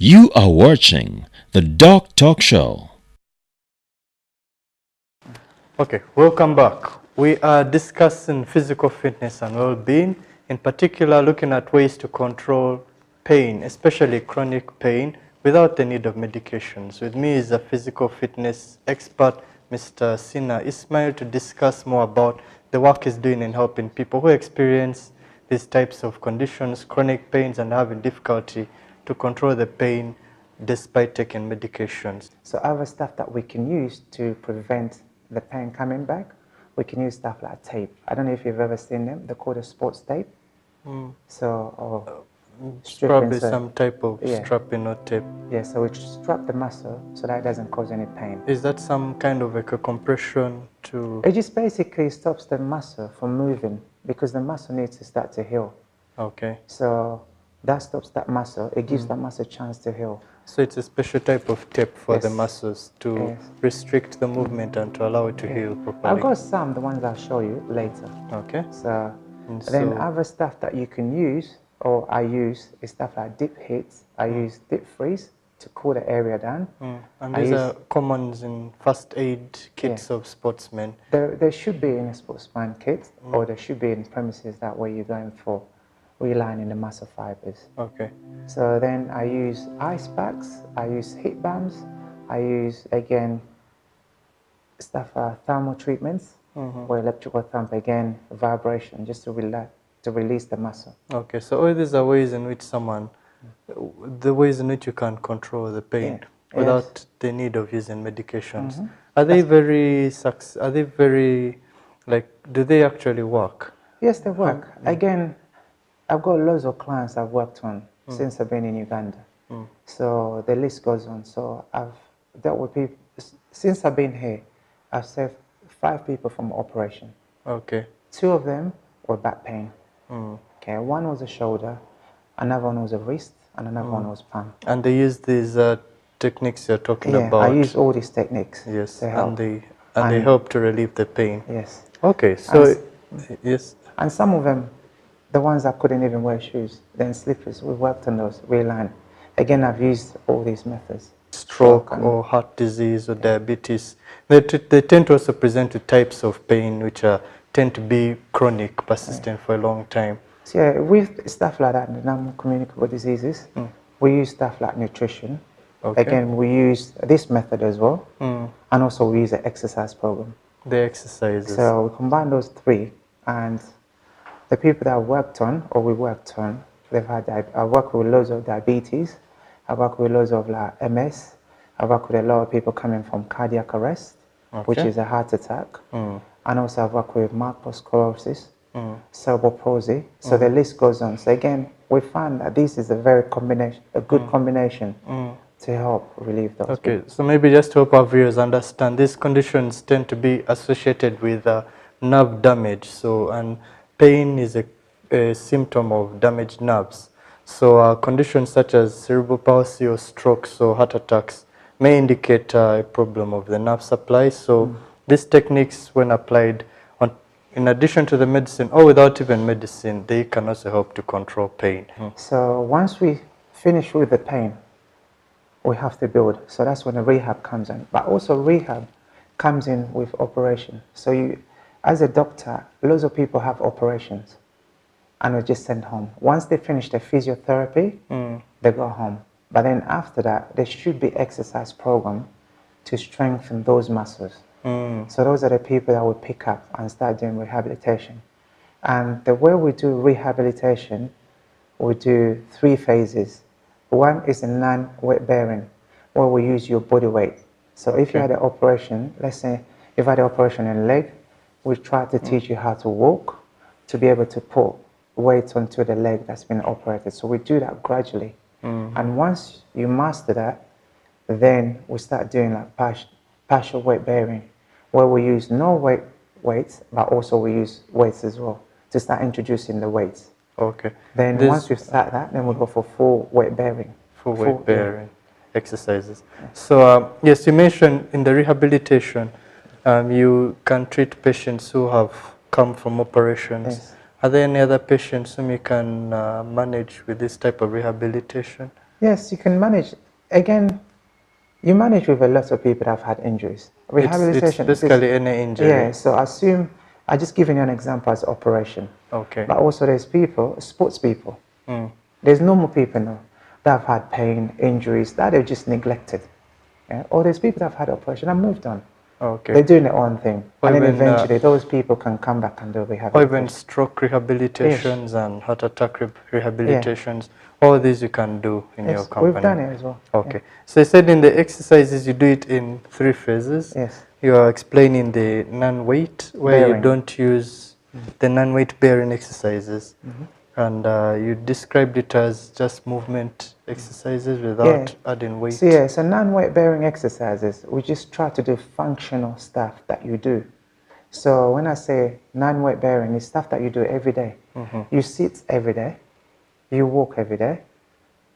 You are watching the DocTalk show. Okay, welcome back. We are discussing physical fitness and well-being, in particular looking at ways to control pain, especially chronic pain, without the need of medications. With me is a physical fitness expert, Mr. Sina Ismail, to discuss more about the work he's doing in helping people who experience these types of conditions, chronic pains, and having difficulty to control the pain despite taking medications. So other stuff that we can use to prevent the pain coming back, we can use stuff like tape. I don't know if you've ever seen them. They're called a sports tape. So, or Probably some type of strapping or tape. Yeah, so we strap the muscle so that it doesn't cause any pain. Is that some kind of like a compression to... It just basically stops the muscle from moving because the muscle needs to start to heal. Okay. So that stops that muscle. It gives that muscle a chance to heal. So it's a special type of tape for the muscles to restrict the movement and to allow it to heal properly. I've got some, the ones I'll show you later. Okay. So then other stuff that you can use, or I use, is stuff like dip hits. I use dip freeze to cool the area down. And these are common in first aid kits of sportsmen. There should be in a sportsman kit, or there should be in premises that way you're going for realigning the muscle fibers. Okay. So then I use ice packs, I use heat balms, I use, again, stuff, thermal treatments, or electrical thump, again, vibration, just to release the muscle. Okay, so all these are ways in which someone, the ways in which you can control the pain without the need of using medications. Are they very, like, do they actually work? Yes, they work. Again, I've got loads of clients I've worked on since I've been in Uganda. So the list goes on. So I've dealt with people, since I've been here, I've saved 5 people from operation. Okay. 2 of them were back pain. Okay, one was a shoulder, another one was a wrist, and another one was palm. And they use these techniques you're talking about? I use all these techniques. Yes, to help. and they help to relieve the pain. Yes. Okay, so, yes. And some of them, the ones that couldn't even wear shoes, then slippers, we worked on those, realigned. Again, I've used all these methods. Stroke or heart disease or diabetes, they tend to also present with types of pain which tend to be chronic, persistent for a long time. So yeah, with stuff like that, the non-communicable diseases, we use stuff like nutrition. Okay. Again, we use this method as well, and also we use an exercise program. The exercises. So we combine those 3, and the people that I worked on, or we worked on, they've had, I work with loads of diabetes, I work with loads of like MS, I work with a lot of people coming from cardiac arrest, which is a heart attack, and also I've worked with multiple sclerosis, cerebral palsy, so the list goes on. So again, we found that this is a good combination to help relieve those people. So maybe just to help our viewers understand, these conditions tend to be associated with nerve damage, and pain is a symptom of damaged nerves. So conditions such as cerebral palsy or strokes or heart attacks may indicate a problem of the nerve supply. So these techniques, when applied, in addition to the medicine or without even medicine, they can also help to control pain. So once we finish with the pain, we have to build. So that's when the rehab comes in. But also rehab comes in with operation. So you, as a doctor, loads of people have operations and are just sent home. Once they finish their physiotherapy, they go home. But then after that, there should be exercise program to strengthen those muscles. So those are the people that will pick up and start doing rehabilitation. And the way we do rehabilitation, we do 3 phases. One is a non-weight bearing, where we use your body weight. So if you had an operation, let's say you've had an operation in the leg, we try to teach you how to walk, to be able to put weight onto the leg that's been operated. So we do that gradually. And once you master that, then we start doing like partial weight bearing, where we use no weights, but also we use weights as well, to start introducing the weights. Okay. Then once we start that, then we go for full weight bearing. Full weight bearing exercises. So yes, you mentioned in the rehabilitation, you can treat patients who have come from operations. Yes. Are there any other patients whom you can manage with this type of rehabilitation? Yes, you can manage. Again, you manage with a lot of people that have had injuries. Rehabilitation. It's basically any injury. Yeah, so assume, I just giving you an example as operation. Okay. But also there's people, sports people. Mm. There's normal people now that have had pain, injuries, that they've just neglected. Yeah? Or there's people that have had operation and moved on. Okay. They're doing their own thing. Or and then even, eventually those people can come back and do or rehabilitation. even stroke rehabilitations and heart attack rehabilitations. All these you can do in your company. We've done it as well. Okay. So you said in the exercises you do it in 3 phases. Yes. You are explaining the non-weight where Bearing. you don't use the non-weight bearing exercises. And you described it as just movement exercises without adding weight. So non-weight bearing exercises, we just try to do functional stuff that you do. So when I say non-weight bearing, it's stuff that you do every day. You sit every day, you walk every day,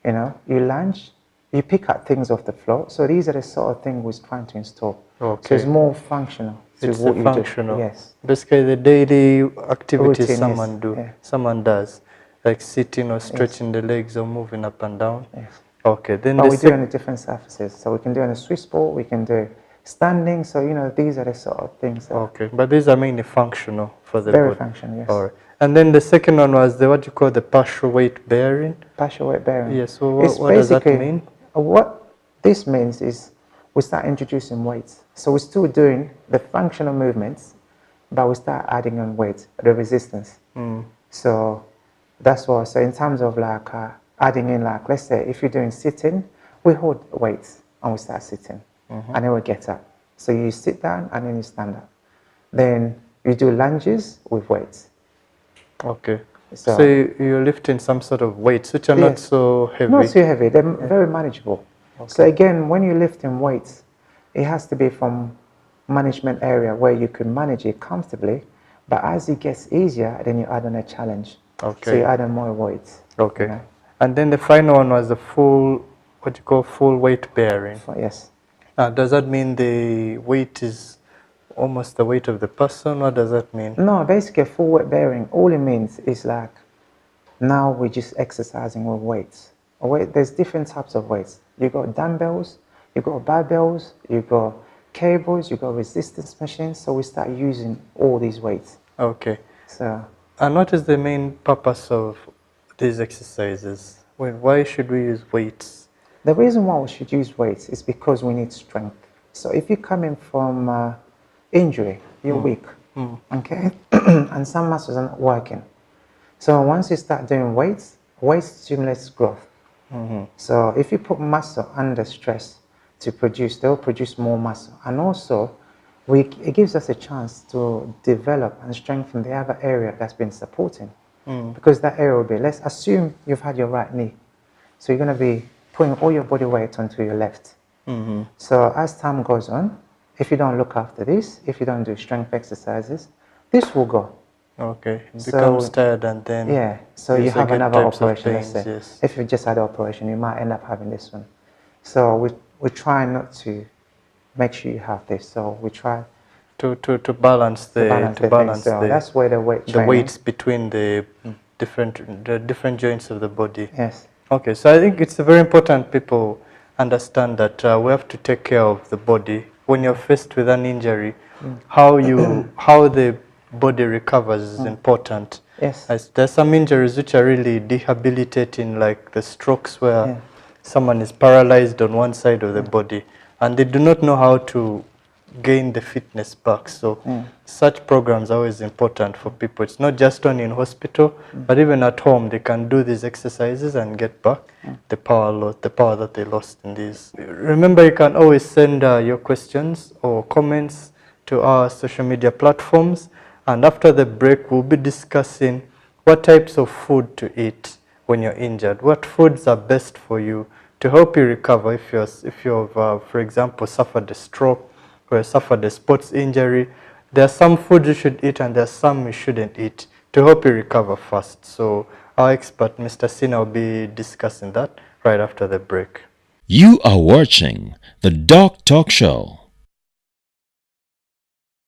you lunge, you pick up things off the floor. So these are the sort of things we're trying to install. Okay. So it's more functional. It's what you functional. do. Yes. Basically, the daily activities Routine, someone does, like sitting or stretching the legs or moving up and down. Yes. Okay. Then But we do it on the different surfaces. So we can do it on a Swiss ball, we can do it standing. So these are the sort of things. That Okay, but these are mainly functional for the very body. functional. Yes. All right. And then the second one was the what you call the partial weight bearing. Partial weight bearing. Yes. So It's what does that basically- mean? What this means is we start introducing weights. So we're still doing the functional movements, but we start adding on weight, the resistance. So that's what. So in terms of like adding in, like let's say if you're doing sitting, we hold weights and we start sitting, and then we get up. So you sit down and then you stand up. Then you do lunges with weights. Okay. So- So you're lifting some sort of weights which are not Yes. so heavy. Not too heavy, they're very manageable. So again, when you're lifting weights, it has to be from management area where you can manage it comfortably, but as it gets easier, then you add on a challenge. Okay. So you add on more weights. Okay. you know. And then the final one was the full, what you call full weight bearing. Yes. Does that mean the weight is almost the weight of the person? What does that mean? No, basically full weight bearing, all it means is like, now we're just exercising with weights. There's different types of weights. You got dumbbells, you got barbells, you got cables, you got resistance machines. So we start using all these weights. Okay. So And what is the main purpose of these exercises? Why should we use weights? the reason why we should use weights is because we need strength. So if you're coming from injury, you're weak, okay, and some muscles are not working. So once you start doing weights, weights stimulates growth. So if you put muscle under stress to produce, they'll produce more muscle. And also, it gives us a chance to develop and strengthen the other area that's been supporting. Because that area will be, let's assume you've had your right knee. So you're going to be putting all your body weight onto your left. So as time goes on, if you don't look after this, if you don't do strength exercises, this will go. Okay, it So- becomes tired and then Yeah, so you also have get another types of operation, let's pains, say. yes. If you just had an operation, you might end up having this one. So we try not to make sure you have this. So we try to balance the to balance the things. So that's where the weight the training. weights between the different joints of the body. Yes. Okay, so I think it's very important people understand that we have to take care of the body when you're faced with an injury. How the body recovers is important. Yes. As there's some injuries which are really debilitating, like the strokes where someone is paralyzed on one side of the body and they do not know how to gain the fitness back. So such programs are always important for people. It's not just only in hospital, but even at home they can do these exercises and get back the power that they lost in these. Remember, you can always send your questions or comments to our social media platforms, and after the break we'll be discussing what types of food to eat when you're injured, what foods are best for you to help you recover if you've for example suffered a stroke or suffered a sports injury. There are some foods you should eat and there are some you shouldn't eat to help you recover fast. So our expert Mr. Sina will be discussing that right after the break. You are watching the DocTalk Show.